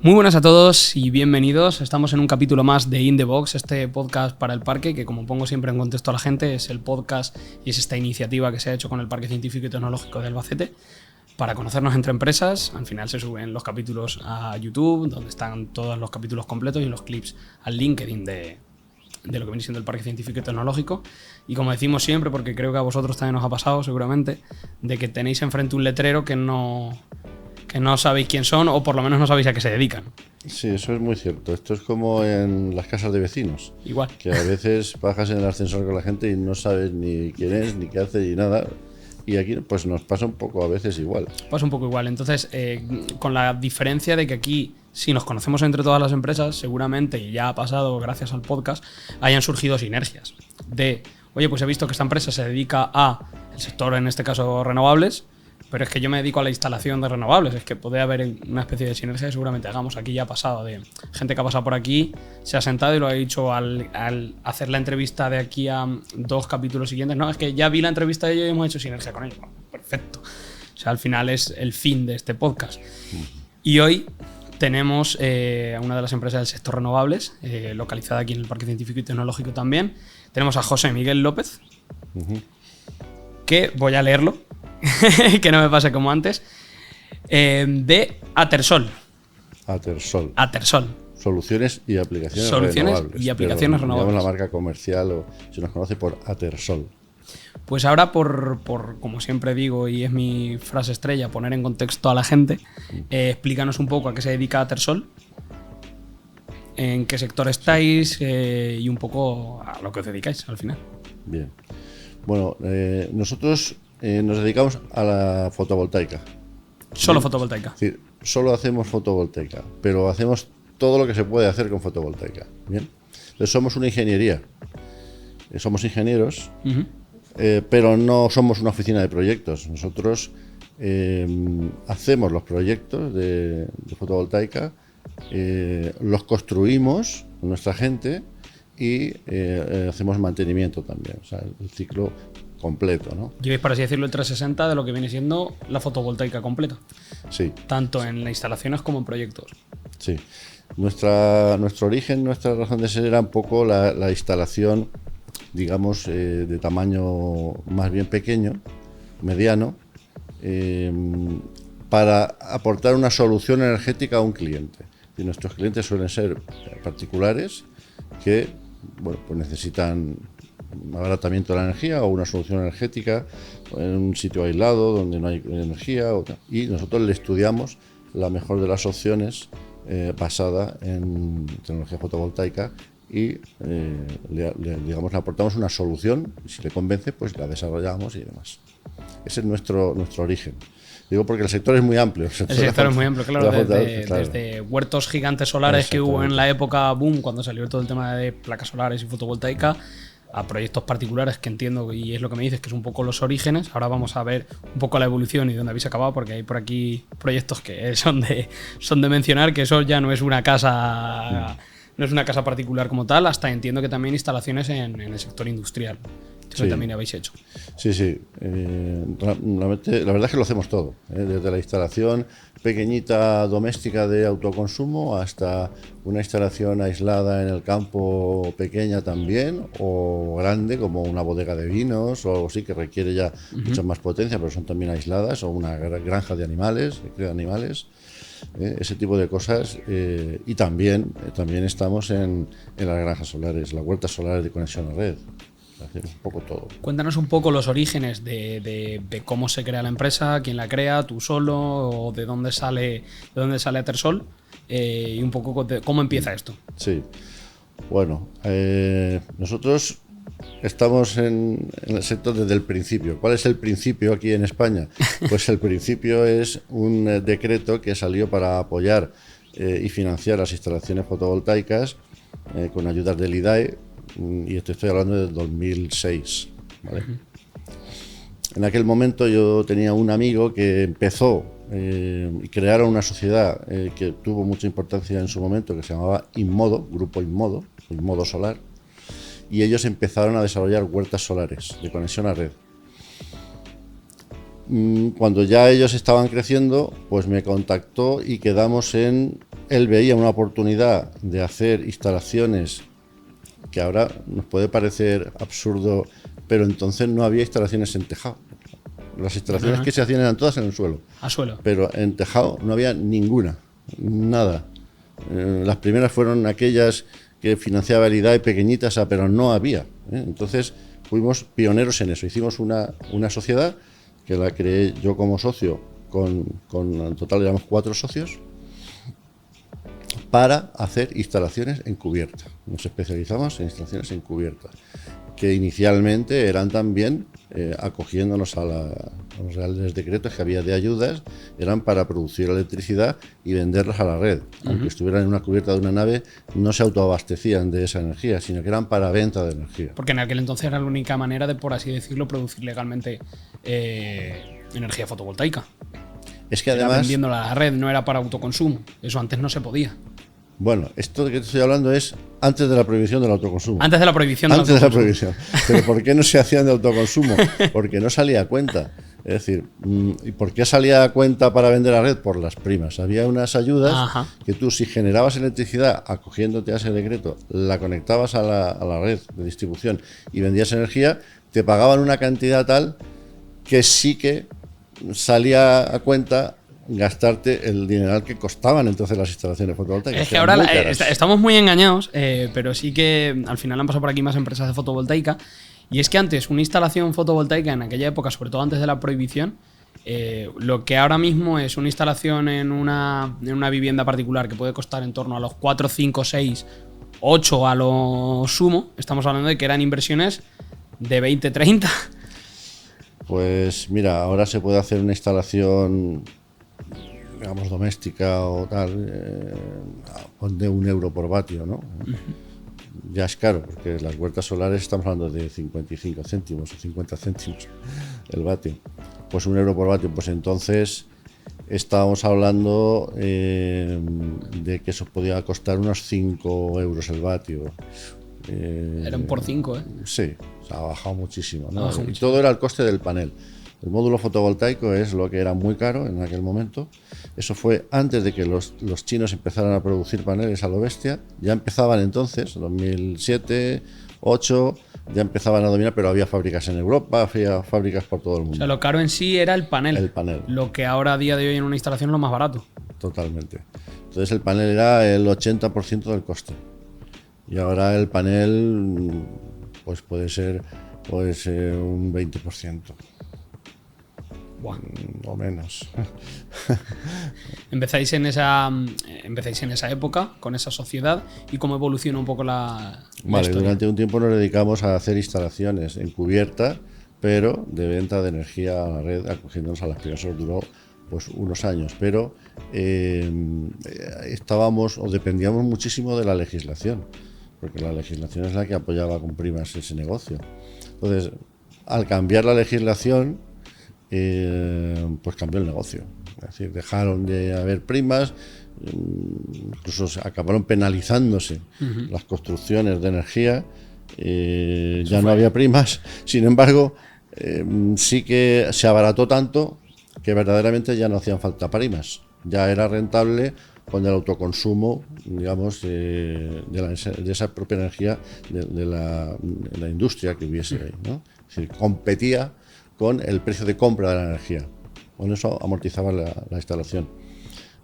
Muy buenas a todos y bienvenidos. Estamos en un capítulo más de In The Box, este podcast para el parque, que como pongo siempre en contexto a la gente, es el podcast y es esta iniciativa que se ha hecho con el Parque Científico y Tecnológico de Albacete para conocernos entre empresas. Al final se suben los capítulos a YouTube, donde están todos los capítulos completos y los clips al LinkedIn de lo que viene siendo el Parque Científico y Tecnológico. Y como decimos siempre, porque creo que a vosotros también os ha pasado seguramente, de que tenéis enfrente un letrero que no sabéis quién son, o por lo menos no sabéis a qué se dedican. Sí, eso es muy cierto. Esto es como en las casas de vecinos. Igual. Que a veces bajas en el ascensor con la gente y no sabes ni quién es, ni qué hace, ni nada. Y aquí pues nos pasa un poco a veces igual. Pasa un poco igual. Entonces, con la diferencia de que aquí, si nos conocemos entre todas las empresas, seguramente, y ya ha pasado gracias al podcast, hayan surgido sinergias. De, oye, pues he visto que esta empresa se dedica a el sector, en este caso, renovables, pero es que yo me dedico a la instalación de renovables. Es que puede haber una especie de sinergia que seguramente hagamos. Aquí ya ha pasado de gente que ha pasado por aquí, se ha sentado y lo ha dicho al hacer la entrevista de aquí a 2 capítulos siguientes. No, es que ya vi la entrevista de ellos y hemos hecho sinergia con ellos. Bueno, perfecto. O sea, al final es el fin de este podcast. Y hoy tenemos a una de las empresas del sector renovables, localizada aquí en el Parque Científico y Tecnológico también. Tenemos a José Miguel López, que voy a leerlo, que no me pase como antes, de Atersol. Atersol. Soluciones y aplicaciones renovables. Y aplicaciones renovables. Digamos la marca comercial, o se nos conoce por Atersol. Pues ahora, por como siempre digo, y es mi frase estrella, poner en contexto a la gente, explícanos un poco a qué se dedica Atersol, en qué sector estáis y un poco a lo que os dedicáis al final. Bien. Bueno, nosotros nos dedicamos a la fotovoltaica. Solo fotovoltaica. Es decir, solo hacemos fotovoltaica, pero hacemos todo lo que se puede hacer con fotovoltaica. Bien. Entonces somos una ingeniería. Somos ingenieros, pero no somos una oficina de proyectos. Nosotros hacemos los proyectos de fotovoltaica, los construimos con nuestra gente y hacemos mantenimiento también. O sea, el ciclo completo, ¿no? Lleváis, por así decirlo, el 360 de lo que viene siendo la fotovoltaica completa. Sí. Tanto en las instalaciones como en proyectos. Sí. Nuestro origen, nuestra razón de ser era un poco la instalación, digamos, de tamaño más bien pequeño, mediano, para aportar una solución energética a un cliente. Y nuestros clientes suelen ser particulares que, bueno, pues necesitan un abaratamiento de la energía o una solución energética en un sitio aislado donde no hay energía, y nosotros le estudiamos la mejor de las opciones basada en tecnología fotovoltaica y digamos, le aportamos una solución y si le convence pues la desarrollamos y demás. Ese es nuestro origen. Digo porque el sector es muy amplio. El sector es muy amplio, claro, desde huertos gigantes solares que hubo en la época boom, cuando salió todo el tema de placas solares y fotovoltaica, a proyectos particulares que entiendo, y es lo que me dices, que es un poco los orígenes. Ahora vamos a ver un poco la evolución y dónde habéis acabado, porque hay por aquí proyectos que son de mencionar, que eso ya no es una casa, no es una casa particular como tal, hasta entiendo que también instalaciones en el sector industrial. Eso sí. También habéis hecho. Sí. La verdad es que lo hacemos todo, desde la instalación pequeñita doméstica de autoconsumo hasta una instalación aislada en el campo pequeña también, o grande como una bodega de vinos o algo así que requiere ya mucha más potencia, pero son también aisladas, o una granja de animales, ese tipo de cosas. Y también estamos en las granjas solares, las huertas solares de conexión a red. Hacemos un poco todo. Cuéntanos un poco los orígenes de cómo se crea la empresa, quién la crea, tú solo, o de dónde sale Atersol, y un poco cómo empieza esto. Sí, bueno, nosotros estamos en el sector desde el principio. ¿Cuál es el principio aquí en España? Pues el principio es un decreto que salió para apoyar y financiar las instalaciones fotovoltaicas con ayudas del IDAE, y estoy hablando del 2006, ¿vale? En aquel momento yo tenía un amigo que empezó y crearon una sociedad que tuvo mucha importancia en su momento, que se llamaba Inmodo, Grupo Inmodo Solar, y ellos empezaron a desarrollar huertas solares de conexión a red. Cuando ya ellos estaban creciendo, pues me contactó y quedamos en él veía una oportunidad de hacer instalaciones que ahora nos puede parecer absurdo, pero entonces no había instalaciones en tejado. Las instalaciones que se hacían eran todas en el suelo. A suelo. Pero en tejado no había ninguna, nada. Las primeras fueron aquellas que financiaba el IDAE pequeñitas, pero no había. Entonces fuimos pioneros en eso. Hicimos una sociedad que la creé yo como socio, en total éramos 4 socios, para hacer instalaciones en cubierta. Nos especializamos en instalaciones en cubierta, que inicialmente eran también, acogiéndonos a los reales decretos que había de ayudas, eran para producir electricidad y venderlas a la red. Aunque estuvieran en una cubierta de una nave, no se autoabastecían de esa energía, sino que eran para venta de energía. Porque en aquel entonces era la única manera de, por así decirlo, producir legalmente energía fotovoltaica. Es que Era además, vendiéndola a la red, no era para autoconsumo. Eso antes no se podía. bueno, esto de que te estoy hablando es antes de la prohibición del autoconsumo. Antes de la prohibición Antes de la prohibición. Pero ¿por qué no se hacían de autoconsumo? Porque no salía a cuenta. Es decir, ¿y por qué salía a cuenta para vender a red? Por las primas. Había unas ayudas que tú, si generabas electricidad acogiéndote a ese decreto, la conectabas a la red de distribución y vendías energía, te pagaban una cantidad tal que sí que salía a cuenta gastarte el dineral que costaban entonces las instalaciones fotovoltaicas. Es que ahora estamos muy engañados, pero sí que al final han pasado por aquí más empresas de fotovoltaica. Y es que antes, una instalación fotovoltaica en aquella época, sobre todo antes de la prohibición, lo que ahora mismo es una instalación en una vivienda particular que puede costar en torno a los 4, 5, 6, 8 a lo sumo, estamos hablando de que eran inversiones de 20, 30. Pues mira, ahora se puede hacer una instalación, digamos, doméstica o tal, de €1 por vatio, ¿no? Ya es caro, porque las huertas solares estamos hablando de 55 céntimos o 50 céntimos el vatio. Pues €1 por vatio, pues entonces estábamos hablando de que eso podía costar unos 5 euros el vatio. Eran por 5, ¿eh? Sí, se ha bajado muchísimo, ¿no? Bajado Y muchísimo. todo era el coste del panel. El módulo fotovoltaico es lo que era muy caro en aquel momento. Eso fue antes de que los chinos empezaran a producir paneles a lo bestia. Ya empezaban entonces, 2007, 2008, ya empezaban a dominar, pero había fábricas en Europa, había fábricas por todo el O mundo. sea, lo caro en sí era el panel. El panel. Lo que ahora a día de hoy en una instalación es lo más barato. Totalmente. Entonces el panel era el 80% del coste. Y ahora el panel pues puede ser un 20%. Buah. O menos. Empezáis en esa época, con esa sociedad, y cómo evoluciona un poco la Vale, historia. durante un tiempo nos dedicamos a hacer instalaciones en cubierta, pero de venta de energía a la red, acogiéndonos a las primeras. Eso duró pues unos años, pero estábamos o dependíamos muchísimo de la legislación, porque la legislación es la que apoyaba con primas ese negocio. Entonces, al cambiar la legislación, pues cambió el negocio. Es decir, dejaron de haber primas, incluso acabaron penalizándose las construcciones de energía, ya no había primas. Sin embargo, sí que se abarató tanto que verdaderamente ya no hacían falta primas. Ya era rentable con el autoconsumo, digamos, de esa propia energía de la industria que hubiese ahí, ¿no? Es decir, competía con el precio de compra de la energía. Con eso amortizaba la instalación.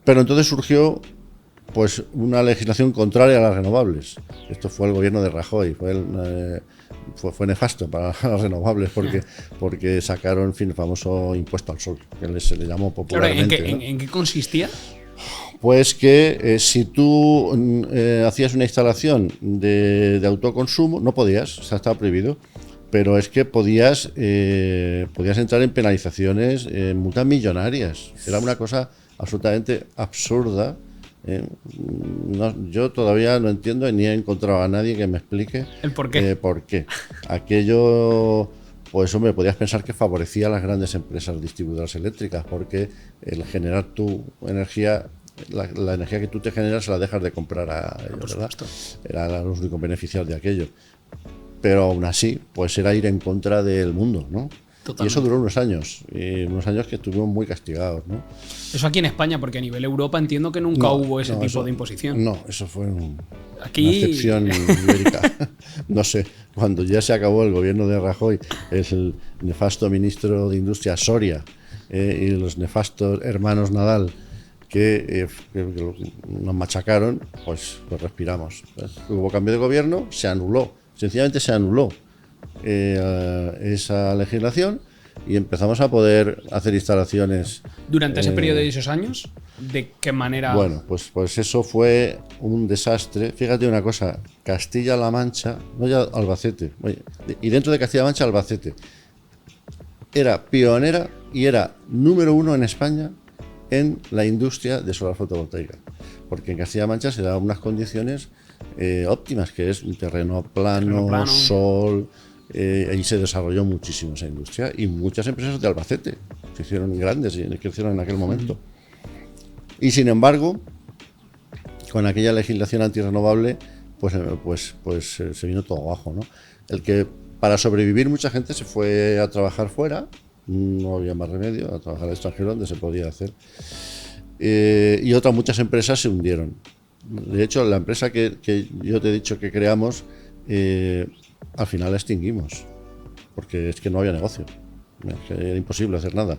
Pero entonces surgió pues una legislación contraria a las renovables. Esto fue el gobierno de Rajoy, fue nefasto para las renovables porque sacaron, en fin, el famoso impuesto al sol, que se le llamó popularmente. Claro, ¿en qué consistía? Pues que si tú hacías una instalación de autoconsumo, no podías, o sea, estaba prohibido, pero es que podías entrar en penalizaciones, multas millonarias. Era una cosa absolutamente absurda. Yo todavía no entiendo ni he encontrado a nadie que me explique ¿El por qué? por qué. Aquello, pues hombre, podías pensar que favorecía a las grandes empresas distribuidoras eléctricas, porque el generar tu energía, la energía que tú te generas, se la dejas de comprar a ellos, ¿verdad? Eran los únicos beneficiados de aquello. Pero aún así, pues era ir en contra del mundo, ¿no? Totalmente. Y eso duró unos años que estuvimos muy castigados, ¿no? Eso aquí en España, porque a nivel Europa entiendo que nunca hubo ese tipo de imposición. No, eso fue Aquí... una excepción ibérica. No sé, cuando ya se acabó el gobierno de Rajoy, el nefasto ministro de Industria Soria y los nefastos hermanos Nadal que nos machacaron, pues respiramos. Hubo cambio de gobierno, se anuló, sencillamente se anuló esa legislación y empezamos a poder hacer instalaciones. Durante ese periodo de esos años, ¿de qué manera? Bueno, pues eso fue un desastre. Fíjate una cosa, Castilla-La Mancha, no ya Albacete, y dentro de Castilla-La Mancha, Albacete, era pionera y era número 1 en España en la industria de solar fotovoltaica, porque en Castilla-La Mancha se daban unas condiciones óptimas, que es un terreno plano, sol. Ahí se desarrolló muchísimo esa industria y muchas empresas de Albacete se hicieron grandes y crecieron en aquel momento. Y sin embargo, con aquella legislación antirrenovable, pues se vino todo abajo, ¿no? El que para sobrevivir mucha gente se fue a trabajar fuera, no había más remedio, a trabajar al extranjero donde se podía hacer. Y muchas empresas se hundieron. De hecho, la empresa que yo te he dicho que creamos, al final la extinguimos, porque es que no había negocio, es que era imposible hacer nada.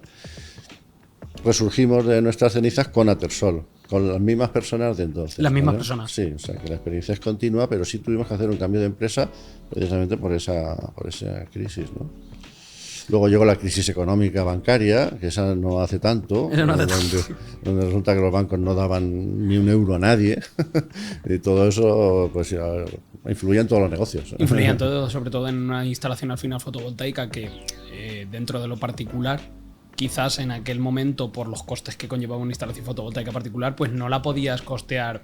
Resurgimos de nuestras cenizas con Atersol, con las mismas personas de entonces. Las mismas personas. Sí, o sea que la experiencia es continua, pero sí tuvimos que hacer un cambio de empresa precisamente por esa crisis, ¿no? Luego llegó la crisis económica bancaria, que esa no hace tanto, donde resulta que los bancos no daban ni un euro a nadie. Y todo eso pues influía en todos los negocios. Influía en todo, sobre todo en una instalación al final fotovoltaica que dentro de lo particular, quizás en aquel momento, por los costes que conllevaba una instalación fotovoltaica particular, pues no la podías costear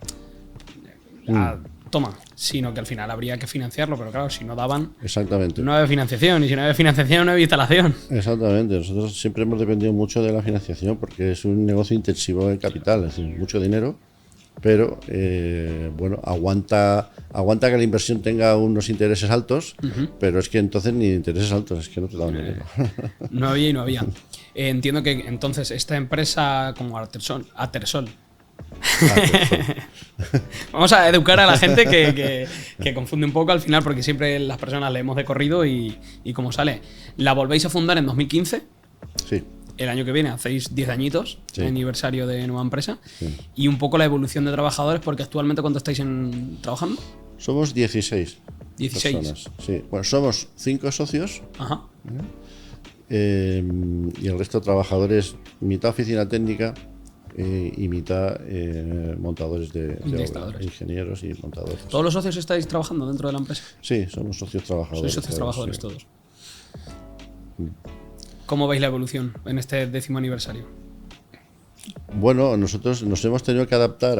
toma, sino que al final habría que financiarlo, pero claro, si no daban, exactamente, no había financiación, y si no había financiación no había instalación. Exactamente, nosotros siempre hemos dependido mucho de la financiación porque es un negocio intensivo en capital, es decir, mucho dinero, pero bueno, aguanta que la inversión tenga unos intereses altos, pero es que entonces ni intereses altos, es que no te daban dinero. No había y no había. Entiendo que entonces esta empresa como Atersol. Vamos a educar a la gente que confunde un poco al final, porque siempre las personas leemos de corrido y como sale. ¿La volvéis a fundar en 2015? Sí. El año que viene hacéis 10 añitos, sí, aniversario de nueva empresa. Sí. Y un poco la evolución de trabajadores, porque actualmente ¿cuánto estáis trabajando? Somos 16. 16 personas. Sí. Bueno, somos 5 socios. Ajá. Y el resto de trabajadores, mitad oficina técnica y mitad montadores de obra, ingenieros y montadores. ¿Todos los socios estáis trabajando dentro de la empresa? Sí, somos socios trabajadores. Sois socios trabajadores sí, todos. ¿Cómo veis la evolución en este 10º aniversario? Bueno, nosotros nos hemos tenido que adaptar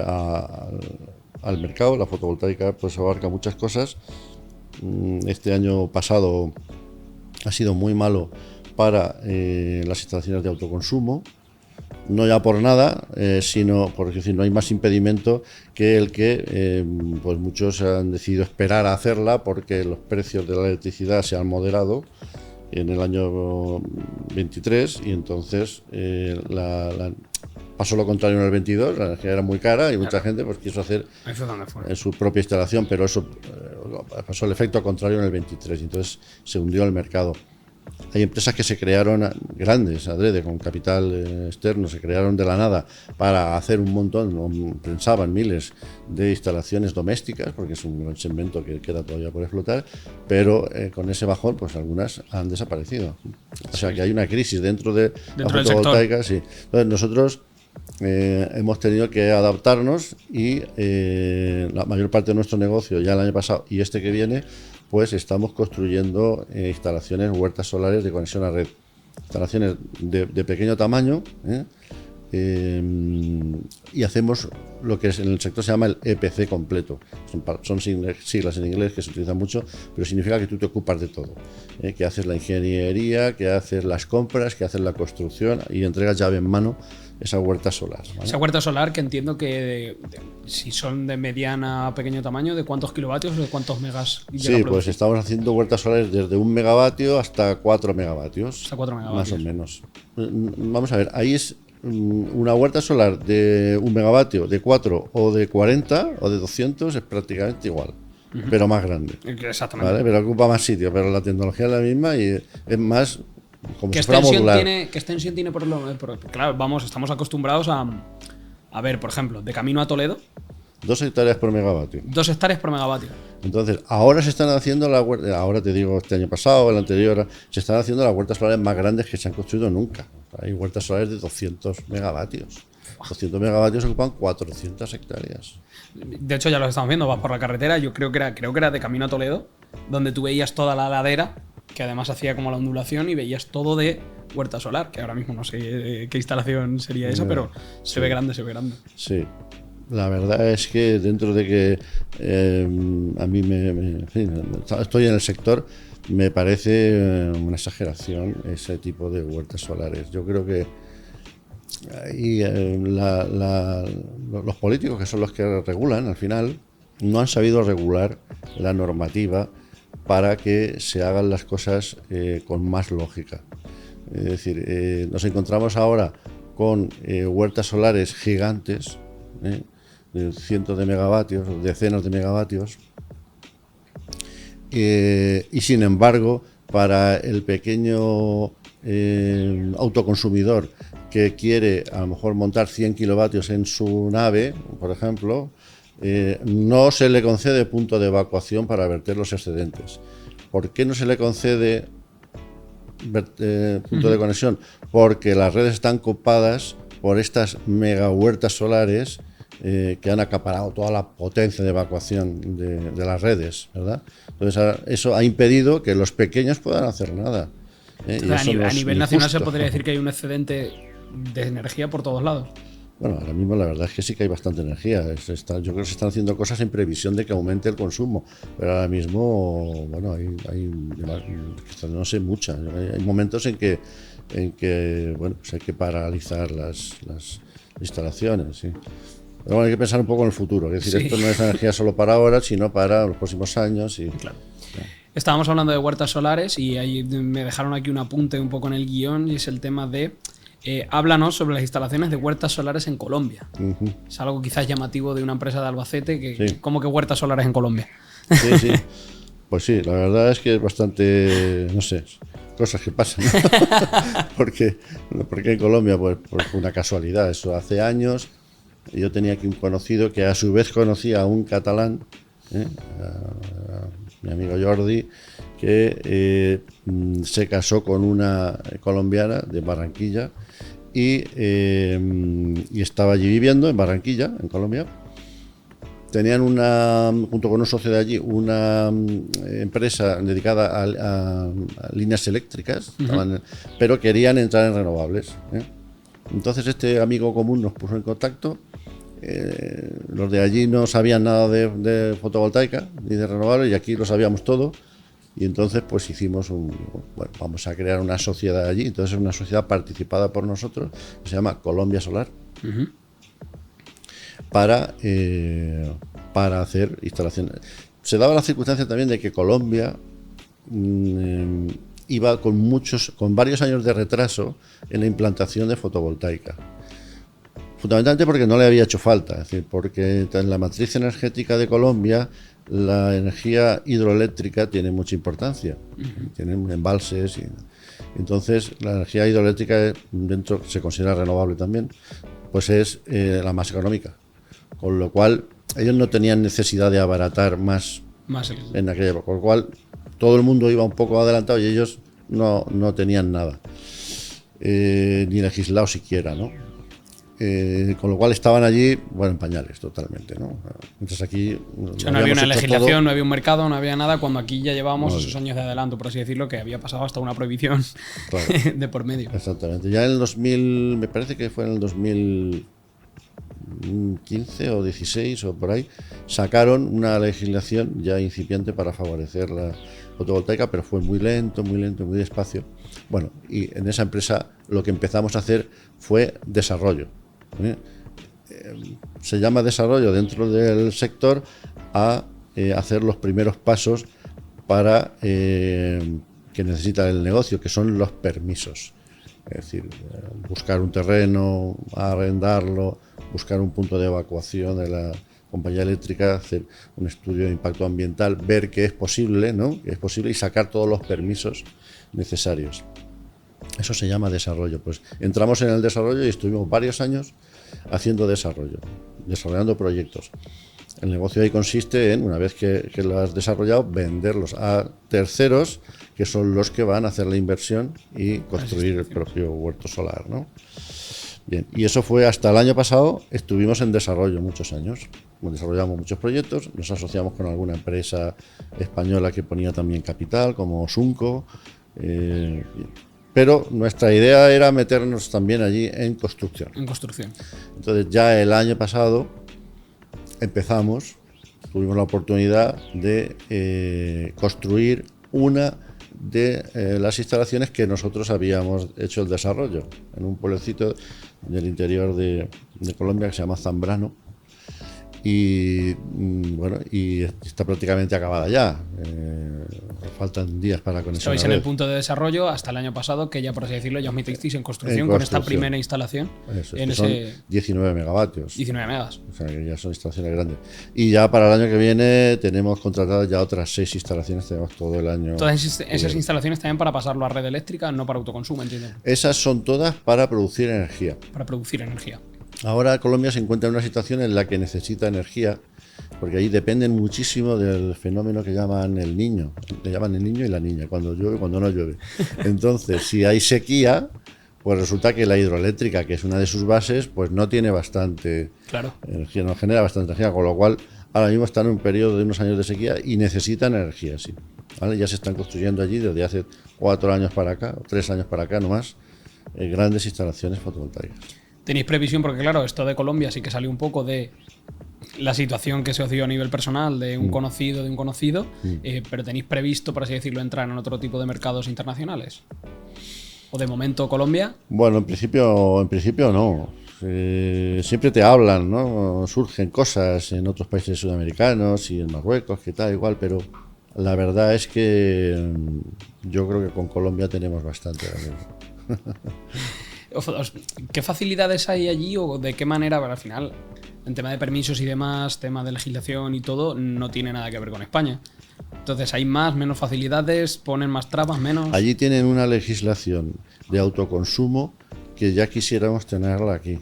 al mercado. La fotovoltaica pues abarca muchas cosas. Este año pasado ha sido muy malo para las instalaciones de autoconsumo. No ya por nada, sino porque no hay más impedimento que el que pues muchos han decidido esperar a hacerla porque los precios de la electricidad se han moderado en el año 23 y entonces pasó lo contrario en el 22, la energía era muy cara y mucha gente pues quiso hacer su propia instalación, pero eso pasó el efecto contrario en el 23 y entonces se hundió el mercado. Hay empresas que se crearon grandes, adrede, con capital externo, se crearon de la nada para hacer un montón, pensaban miles de instalaciones domésticas, porque es un gran segmento que queda todavía por explotar, pero con ese bajón, pues algunas han desaparecido. O sea que hay una crisis dentro de la fotovoltaica. Sí. Entonces nosotros hemos tenido que adaptarnos y la mayor parte de nuestro negocio, ya el año pasado y este que viene, pues estamos construyendo instalaciones, huertas solares de conexión a red. Instalaciones de pequeño tamaño, y hacemos lo que en el sector se llama el EPC completo. Son siglas en inglés que se utilizan mucho, pero significa que tú te ocupas de todo, que haces la ingeniería, que haces las compras, que haces la construcción y entregas llave en mano esa huerta solar, ¿vale? Esa huerta solar que entiendo que si son de mediana a pequeño tamaño, ¿de cuántos kilovatios o de cuántos megas llega a Sí, pues producir? estamos haciendo huertas solares desde 1 megavatio hasta 4 megavatios. Hasta 4 megavatios. Más o menos. Vamos a ver, ahí es una huerta solar de 1 megavatio, de 4 o de 40 o de 200 es prácticamente igual, pero más grande. Exactamente. ¿Vale? Pero ocupa más sitio, pero la tecnología es la misma y es más como ¿Qué si fuera modular. extensión tiene claro, estamos acostumbrados a ver, por ejemplo, de camino a Toledo, 2 hectáreas por megavatio. 2 hectáreas por megavatio. Entonces, ahora se están haciendo ahora te digo, este año pasado, el anterior, se están haciendo las huertas solares más grandes que se han construido nunca. Hay huertas solares de 200 megavatios. 200 megavatios ocupan 400 hectáreas. De hecho, ya lo estamos viendo, vas por la carretera, yo creo que era de camino a Toledo, donde tú veías toda la ladera, que además hacía como la ondulación y veías todo de huerta solar, que ahora mismo no sé qué instalación sería esa, pero se ve grande, se ve grande. Sí. La verdad es que dentro de que a mí en fin, estoy en el sector, me parece una exageración ese tipo de huertas solares. Yo creo que ahí, los políticos, que son los que regulan al final, no han sabido regular la normativa para que se hagan las cosas con más lógica. Es decir, nos encontramos ahora con huertas solares gigantes, de cientos de megavatios, decenas de megavatios, y sin embargo, para el pequeño autoconsumidor que quiere a lo mejor montar 100 kilovatios en su nave, por ejemplo, no se le concede punto de evacuación para verter los excedentes. ¿Por qué no se le concede punto de conexión? Porque las redes están copadas por estas mega huertas solares que han acaparado toda la potencia de evacuación de las redes, ¿verdad? Entonces eso ha impedido que los pequeños puedan hacer nada. A nivel nacional se podría decir que hay un excedente de energía por todos lados. Bueno, ahora mismo la verdad es que sí que hay bastante energía. Yo creo que se están haciendo cosas en previsión de que aumente el consumo, pero ahora mismo, bueno, no sé, muchas. Hay momentos en que bueno, pues hay que paralizar las instalaciones, sí. Pero bueno, hay que pensar un poco en el futuro. Es decir, esto no es energía solo para ahora, sino para los próximos años. Claro. Estábamos hablando de huertas solares y ahí me dejaron aquí un apunte un poco en el guión y es el tema de háblanos sobre las instalaciones de huertas solares en Colombia. Es algo quizás llamativo de una empresa de Albacete que ¿cómo que huertas solares en Colombia? Sí. Pues sí, la verdad es que es bastante, no sé, cosas que pasan, ¿no? porque en Colombia, pues por una casualidad, eso hace años. Yo tenía aquí un conocido que a su vez conocía a un catalán, a mi amigo Jordi, que se casó con una colombiana de Barranquilla y estaba allí viviendo en Barranquilla, en Colombia. Tenían junto con un socio de allí, una empresa dedicada a líneas eléctricas, pero querían entrar en renovables. Entonces este amigo común nos puso en contacto. Los de allí no sabían nada de fotovoltaica ni de renovables y aquí lo sabíamos todo. Y entonces pues hicimos vamos a crear una sociedad allí. Entonces es una sociedad participada por nosotros que se llama Colombia Solar, para hacer instalaciones. Se daba la circunstancia también de que Colombia iba con varios años de retraso en la implantación de fotovoltaica. Fundamentalmente porque no le había hecho falta, es decir, porque en la matriz energética de Colombia la energía hidroeléctrica tiene mucha importancia, tienen embalses y entonces la energía hidroeléctrica dentro se considera renovable también, pues es la más económica, con lo cual ellos no tenían necesidad de abaratar más en aquella época, con lo cual todo el mundo iba un poco adelantado y ellos no tenían nada, ni legislado siquiera, ¿no? Con lo cual estaban allí, bueno, en pañales totalmente, ¿no? Entonces aquí... O sea, no había una legislación, todo. no había un mercado, no había nada, cuando aquí ya llevábamos No, esos años de adelanto, por así decirlo, que había pasado hasta una prohibición claro, de por medio. exactamente. Ya en el 2000, me parece que fue en el 2015 o 16 o por ahí, sacaron una legislación ya incipiente para favorecer la fotovoltaica, pero fue muy lento, muy despacio. Bueno, y en esa empresa lo que empezamos a hacer fue desarrollo. Se llama desarrollo dentro del sector a hacer los primeros pasos para que necesita el negocio, que son los permisos. Es decir, buscar un terreno, arrendarlo, buscar un punto de evacuación de la compañía eléctrica, hacer un estudio de impacto ambiental, ver que es posible, ¿no? Que es posible y sacar todos los permisos necesarios. Eso se llama desarrollo. Pues entramos en el desarrollo y estuvimos varios años haciendo desarrollo, desarrollando proyectos. El negocio ahí consiste en, una vez que lo has desarrollado, venderlos a terceros, que son los que van a hacer la inversión y construir el propio huerto solar, ¿no? Bien, y eso fue hasta el año pasado, estuvimos en desarrollo muchos años. Desarrollamos muchos proyectos, nos asociamos con alguna empresa española que ponía también capital, como Sunco, pero nuestra idea era meternos también allí en construcción. En construcción. Entonces ya el año pasado tuvimos la oportunidad de construir una de las instalaciones que nosotros habíamos hecho el desarrollo en un pueblecito del interior de Colombia que se llama Zambrano. Y bueno, y está prácticamente acabada ya. Faltan días para conexión. Estabais en el punto de desarrollo hasta el año pasado, que ya por así decirlo, ya os metisteis en construcción con esta primera instalación. Eso, son 19 megavatios. 19 megas. O sea, que ya son instalaciones grandes. Y ya para el año que viene tenemos contratadas ya otras 6 instalaciones, tenemos todo el año. Todas esas instalaciones también para pasarlo a red eléctrica, no para autoconsumo, entiendo. Esas son todas para producir energía. Para producir energía. Ahora Colombia se encuentra en una situación en la que necesita energía, porque ahí dependen muchísimo del fenómeno que llaman el niño. Le llaman el niño y la niña, cuando llueve, cuando no llueve. Entonces, si hay sequía, pues resulta que la hidroeléctrica, que es una de sus bases, pues no tiene bastante energía, no genera bastante energía, con lo cual ahora mismo están en un periodo de unos años de sequía y necesitan energía, sí. ¿Vale? Ya se están construyendo allí desde hace 4 años para acá, o 3 años para acá nomás, grandes instalaciones fotovoltaicas. ¿Tenéis previsión? Porque claro, esto de Colombia sí que salió un poco de la situación que se os dio a nivel personal de un conocido, pero ¿tenéis previsto, por así decirlo, entrar en otro tipo de mercados internacionales? ¿O de momento Colombia? Bueno, en principio no. Siempre te hablan, ¿no? Surgen cosas en otros países sudamericanos y en Marruecos, que tal, igual, pero la verdad es que yo creo que con Colombia tenemos bastante. ¿Qué facilidades hay allí o de qué manera? Pero al final, en tema de permisos y demás, tema de legislación y todo, no tiene nada que ver con España. Entonces, ¿hay más, menos facilidades? ¿Ponen más trabas, menos? Allí tienen una legislación de autoconsumo que ya quisiéramos tenerla aquí.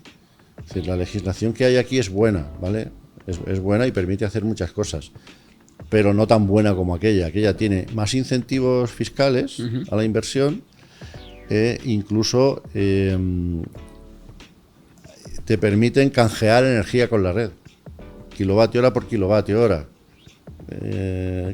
Es decir, la legislación que hay aquí es buena, ¿vale? Es buena y permite hacer muchas cosas, pero no tan buena como aquella. Aquella tiene más incentivos fiscales a la inversión. Incluso te permiten canjear energía con la red, kilovatio hora por kilovatio hora,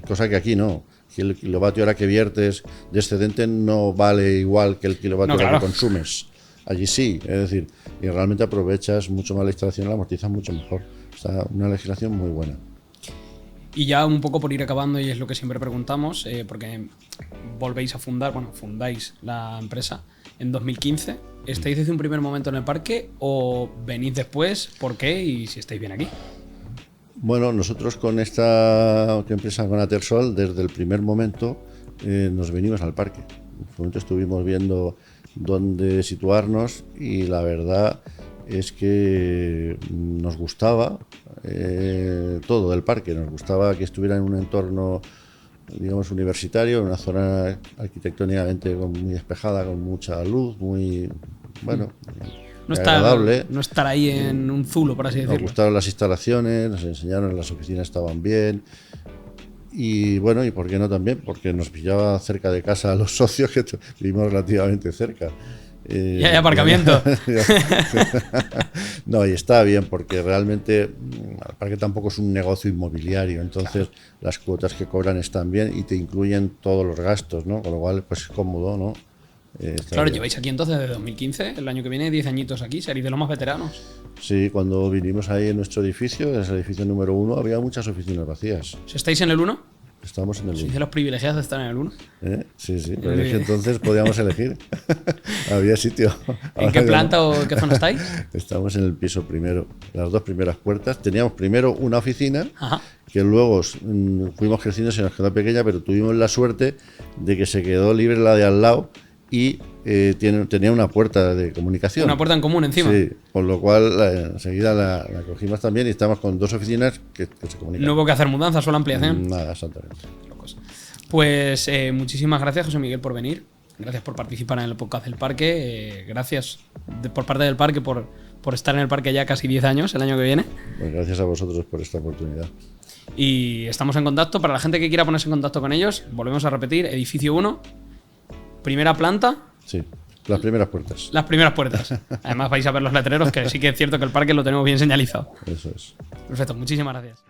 cosa que aquí no. Si el kilovatio hora que viertes de excedente no vale igual que el kilovatio hora que consumes. Allí sí, es decir, y realmente aprovechas mucho más la instalación y la amortizas mucho mejor. Está una legislación muy buena. Y ya un poco por ir acabando, y es lo que siempre preguntamos, porque volvéis a fundáis la empresa en 2015. ¿Estáis desde un primer momento en el parque o venís después? ¿Por qué? Y si estáis bien aquí. Bueno, nosotros con esta empresa, con Atersol, desde el primer momento nos venimos al parque. En un momento estuvimos viendo dónde situarnos y la verdad es que nos gustaba todo del parque, nos gustaba que estuviera en un entorno, digamos, universitario, en una zona arquitectónicamente muy despejada, con mucha luz, muy, bueno, agradable. No estar ahí en un zulo, por así decirlo. Nos gustaron las instalaciones, nos enseñaron, las oficinas estaban bien. Y bueno, y por qué no también, porque nos pillaba cerca de casa a los socios, que vivimos relativamente cerca. Y hay aparcamiento. No, y está bien, porque realmente el parque tampoco es un negocio inmobiliario, entonces las cuotas que cobran están bien y te incluyen todos los gastos, ¿no? Con lo cual, pues es cómodo, ¿no? Claro, bien. lleváis aquí entonces desde 2015, el año que viene 10 añitos aquí, seréis de los más veteranos. Sí, cuando vinimos ahí en nuestro edificio, es el edificio número 1, había muchas oficinas vacías. Si estáis en el 1, Estamos en el sois 1. de los privilegiados de estar en el 1. Sí, pero es que entonces podíamos elegir. Había sitio. ¿En qué planta o en qué zona estáis? Estamos en el piso primero, las 2 primeras puertas. Teníamos primero una oficina, Ajá. que luego fuimos creciendo, se nos quedó pequeña, pero tuvimos la suerte de que se quedó libre la de al lado y tenía una puerta de comunicación. Una puerta en común encima. Sí, con lo cual enseguida la cogimos también y estamos con 2 oficinas que se comunican. No hubo que hacer mudanzas, solo ampliación. Nada, exactamente. Locos. Pues muchísimas gracias, José Miguel, por venir. Gracias por participar en el podcast del parque. Gracias por parte del parque por estar en el parque ya casi 10 años, el año que viene. Pues gracias a vosotros por esta oportunidad. Y estamos en contacto. Para la gente que quiera ponerse en contacto con ellos, volvemos a repetir, edificio 1, primera planta. Sí, las primeras puertas. Las primeras puertas. Además vais a ver los letreros, que sí que es cierto que el parque lo tenemos bien señalizado. Eso es. Perfecto, muchísimas gracias.